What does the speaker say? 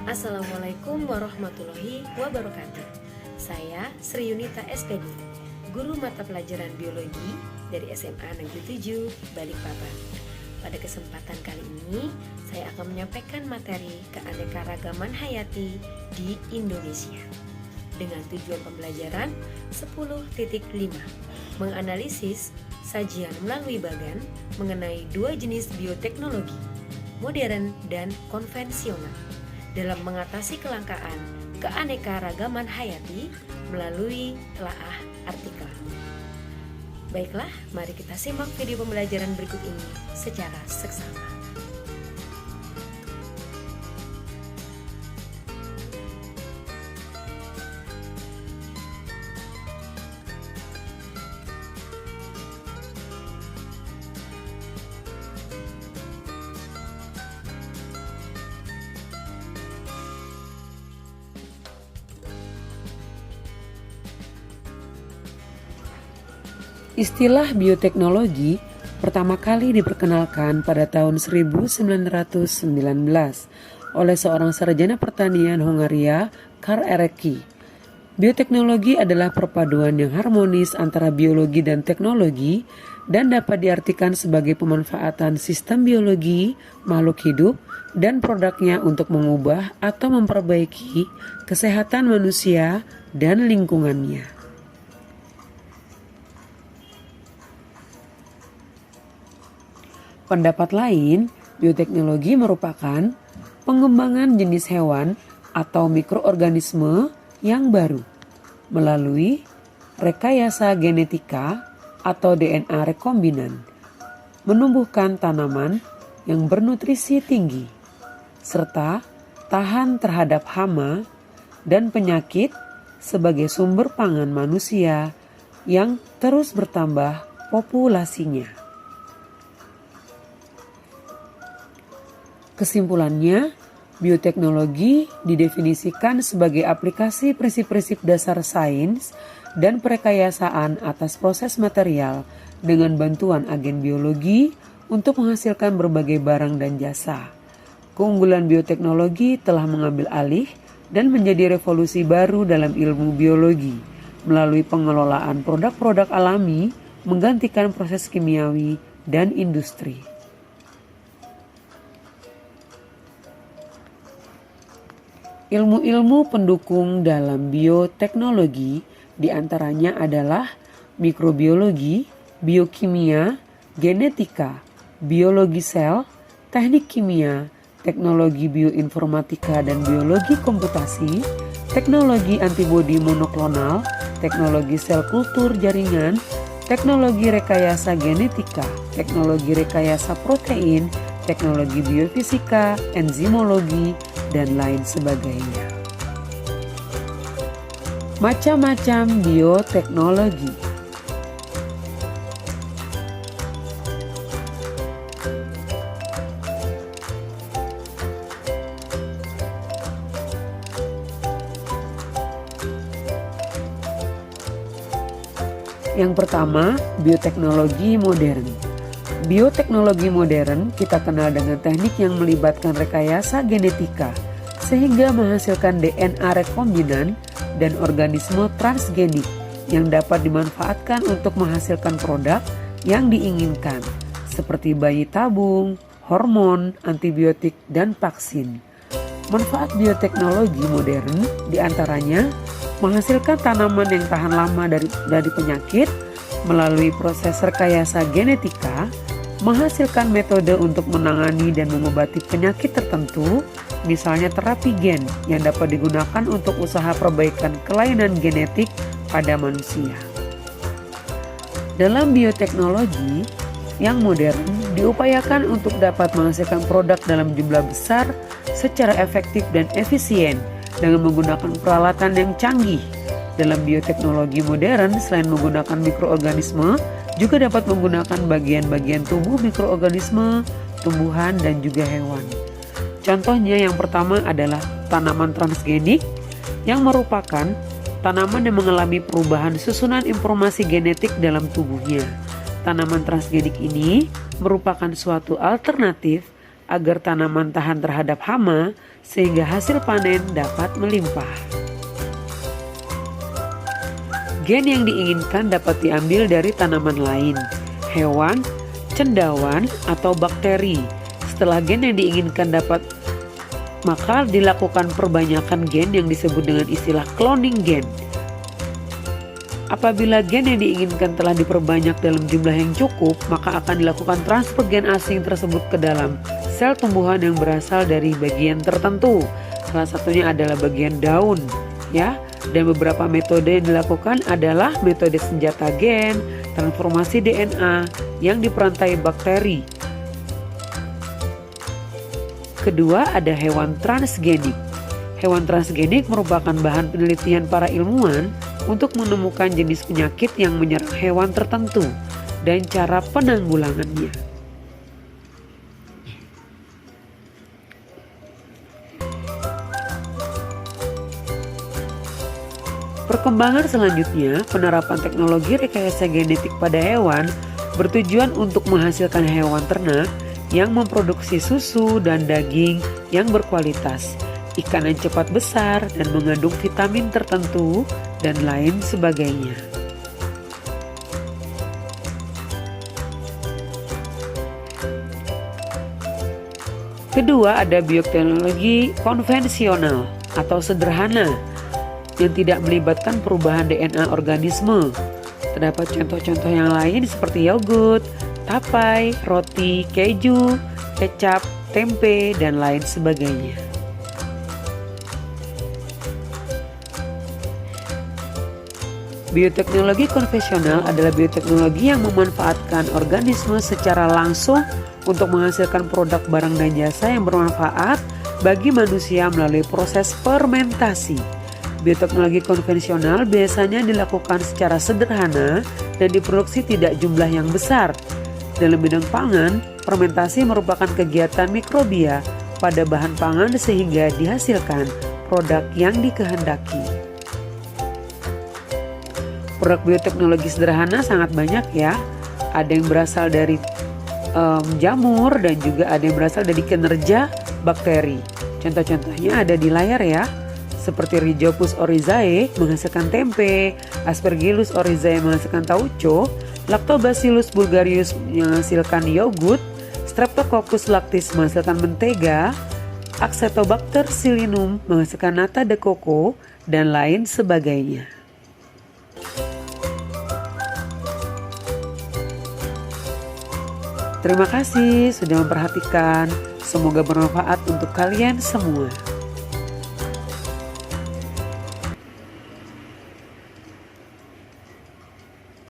Assalamualaikum warahmatullahi wabarakatuh. Saya Sri Yunita SPD, guru mata pelajaran biologi dari SMA Negeri 7 Balikpapan. Pada kesempatan kali ini, saya akan menyampaikan materi keanekaragaman hayati di Indonesia dengan tujuan pembelajaran 10.5, menganalisis sajian melalui bagan mengenai dua jenis bioteknologi, modern dan konvensional, dalam mengatasi kelangkaan keanekaragaman hayati melalui telaah artikel. Baiklah, mari kita simak video pembelajaran berikut ini secara seksama. Istilah bioteknologi pertama kali diperkenalkan pada tahun 1919 oleh seorang sarjana pertanian Hongaria, Karl Ereky. Bioteknologi adalah perpaduan yang harmonis antara biologi dan teknologi dan dapat diartikan sebagai pemanfaatan sistem biologi, makhluk hidup, dan produknya untuk mengubah atau memperbaiki kesehatan manusia dan lingkungannya. Pendapat lain, bioteknologi merupakan pengembangan jenis hewan atau mikroorganisme yang baru melalui rekayasa genetika atau DNA rekombinan, menumbuhkan tanaman yang bernutrisi tinggi, serta tahan terhadap hama dan penyakit sebagai sumber pangan manusia yang terus bertambah populasinya. Kesimpulannya, bioteknologi didefinisikan sebagai aplikasi prinsip-prinsip dasar sains dan perekayasaan atas proses material dengan bantuan agen biologi untuk menghasilkan berbagai barang dan jasa. Keunggulan bioteknologi telah mengambil alih dan menjadi revolusi baru dalam ilmu biologi melalui pengelolaan produk-produk alami menggantikan proses kimiawi dan industri. Ilmu-ilmu pendukung dalam bioteknologi diantaranya adalah mikrobiologi, biokimia, genetika, biologi sel, teknik kimia, teknologi bioinformatika dan biologi komputasi, teknologi antibodi monoklonal, teknologi sel kultur jaringan, teknologi rekayasa genetika, teknologi rekayasa protein, teknologi biofisika, enzimologi, dan lain sebagainya. Macam-macam bioteknologi. Yang pertama, bioteknologi modern. Bioteknologi modern kita kenal dengan teknik yang melibatkan rekayasa genetika sehingga menghasilkan DNA rekombinan dan organisme transgenik yang dapat dimanfaatkan untuk menghasilkan produk yang diinginkan seperti bayi tabung, hormon, antibiotik, dan vaksin. Manfaat bioteknologi modern diantaranya menghasilkan tanaman yang tahan lama dari penyakit melalui proses rekayasa genetika, menghasilkan metode untuk menangani dan mengobati penyakit tertentu, misalnya terapi gen yang dapat digunakan untuk usaha perbaikan kelainan genetik pada manusia. Dalam bioteknologi yang modern diupayakan untuk dapat menghasilkan produk dalam jumlah besar secara efektif dan efisien dengan menggunakan peralatan yang canggih. Dalam bioteknologi modern, selain menggunakan mikroorganisme, juga dapat menggunakan bagian-bagian tubuh mikroorganisme, tumbuhan, dan juga hewan. Contohnya yang pertama adalah tanaman transgenik yang merupakan tanaman yang mengalami perubahan susunan informasi genetik dalam tubuhnya. Tanaman transgenik ini merupakan suatu alternatif agar tanaman tahan terhadap hama sehingga hasil panen dapat melimpah. Gen yang diinginkan dapat diambil dari tanaman lain, hewan, cendawan, atau bakteri. Setelah gen yang diinginkan dapat, maka dilakukan perbanyakan gen yang disebut dengan istilah cloning gen. Apabila gen yang diinginkan telah diperbanyak dalam jumlah yang cukup, maka akan dilakukan transfer gen asing tersebut ke dalam sel tumbuhan yang berasal dari bagian tertentu. Salah satunya adalah bagian daun, ya. Dan beberapa metode yang dilakukan adalah metode senjata gen, transformasi DNA yang diperantai bakteri. Kedua, ada hewan transgenik. Hewan transgenik merupakan bahan penelitian para ilmuwan untuk menemukan jenis penyakit yang menyerang hewan tertentu dan cara penanggulangannya. Perkembangan selanjutnya, penerapan teknologi rekayasa genetik pada hewan bertujuan untuk menghasilkan hewan ternak yang memproduksi susu dan daging yang berkualitas, ikan yang cepat besar dan mengandung vitamin tertentu, dan lain sebagainya. Kedua, ada bioteknologi konvensional atau sederhana yang tidak melibatkan perubahan DNA organisme. Terdapat contoh-contoh yang lain seperti yogurt, tapai, roti, keju, kecap, tempe, dan lain sebagainya. Bioteknologi konvensional adalah bioteknologi yang memanfaatkan organisme secara langsung untuk menghasilkan produk barang dan jasa yang bermanfaat bagi manusia melalui proses fermentasi. Bioteknologi konvensional biasanya dilakukan secara sederhana dan diproduksi tidak jumlah yang besar. Dalam bidang pangan, fermentasi merupakan kegiatan mikrobia pada bahan pangan sehingga dihasilkan produk yang dikehendaki. Produk bioteknologi sederhana sangat banyak ya. Ada yang berasal dari jamur dan juga ada yang berasal dari kinerja bakteri. Contoh-contohnya ada di layar ya. Seperti Rhizopus oryzae menghasilkan tempe, Aspergillus oryzae menghasilkan tauco, Lactobacillus bulgarius menghasilkan yogurt, Streptococcus lactis menghasilkan mentega, Acetobacter psyllinum menghasilkan nata de coco, dan lain sebagainya. Terima kasih sudah memperhatikan. Semoga bermanfaat untuk kalian semua.